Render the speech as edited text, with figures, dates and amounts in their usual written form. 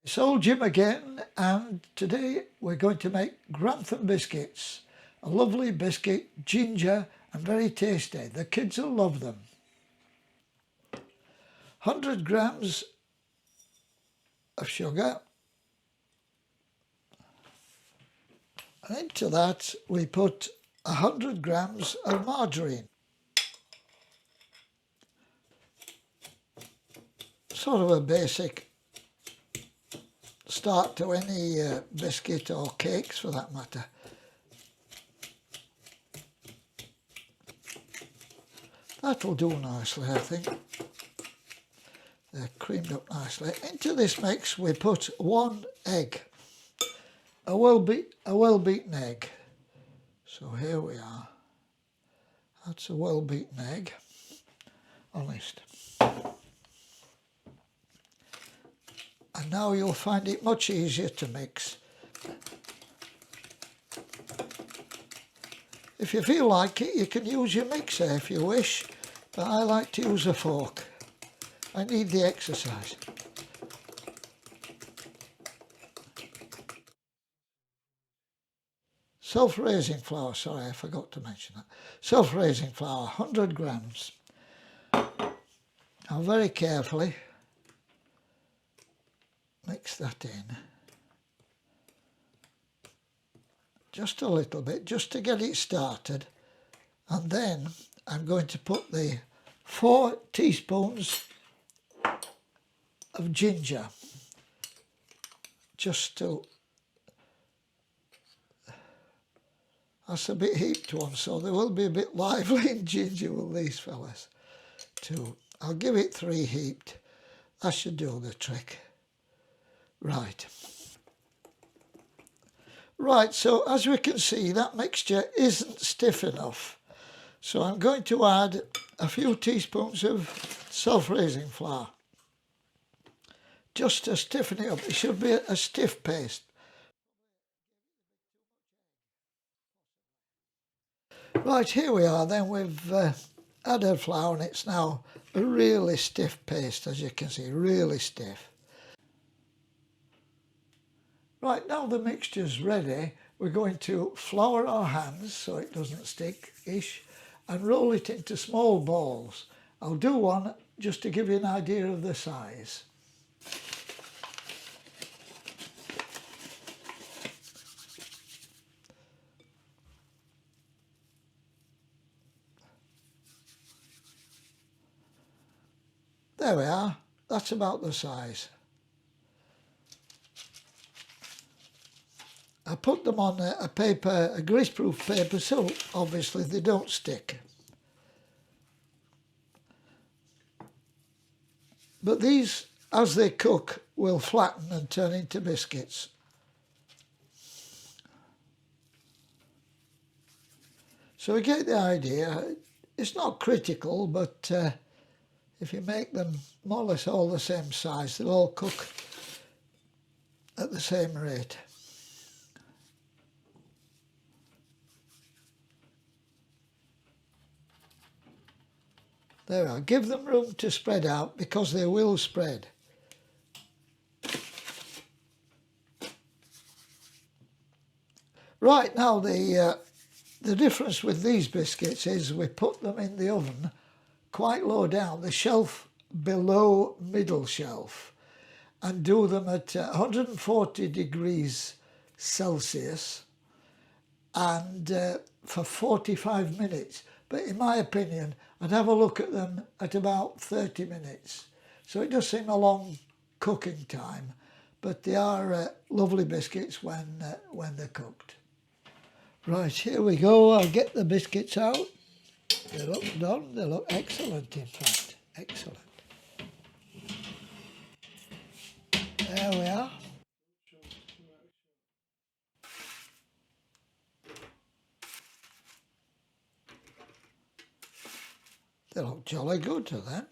It's old Jim again, and today we're going to make Grantham biscuits. A lovely biscuit, ginger and very tasty. The kids will love them. 100 grams of sugar, and into that we put 100 grams of margarine. Sort of a basic start to any biscuit or cakes for that matter. That'll do nicely, I think. They're creamed up nicely. Into this mix we put 1 egg, a well-beaten egg. So here we are. That's a well-beaten egg, honest. And now you'll find it much easier to mix. If you feel like it, you can use your mixer if you wish, but I like to use a fork. I need the exercise. Self-raising flour, sorry, I forgot to mention that. Self-raising flour, 100 grams. Now very carefully mix that in. Just a little bit, just to get it started. And then I'm going to put the 4 teaspoons of ginger, just to, that's a bit heaped one, so they will be a bit lively in ginger with these fellas too. I'll give it 3 heaped, that should do the trick. Right, so as we can see, that mixture isn't stiff enough. So I'm going to add a few teaspoons of self-raising flour, just to stiffen it up. It should be a stiff paste. Right, here we are then. We've added flour and it's now a really stiff paste, as you can see, really stiff. Right, now the mixture's ready, we're going to flour our hands so it doesn't stick-ish and roll it into small balls. I'll do one just to give you an idea of the size. There we are, that's about the size. I put them on a paper, a greaseproof paper, so obviously they don't stick. But these, as they cook, will flatten and turn into biscuits. So we get the idea. It's not critical, but if you make them more or less all the same size, they'll all cook at the same rate. There we are. Give them room to spread out because they will spread. Right, now the difference with these biscuits is we put them in the oven quite low down, the shelf below middle shelf, and do them at 140 degrees Celsius and for 45 minutes. But in my opinion, I'd have a look at them at about 30 minutes. So it does seem a long cooking time, but they are lovely biscuits when they're cooked. Right, here we go. I'll get the biscuits out. They look done. They look excellent, in fact. Excellent. There we are. They look jolly good to them.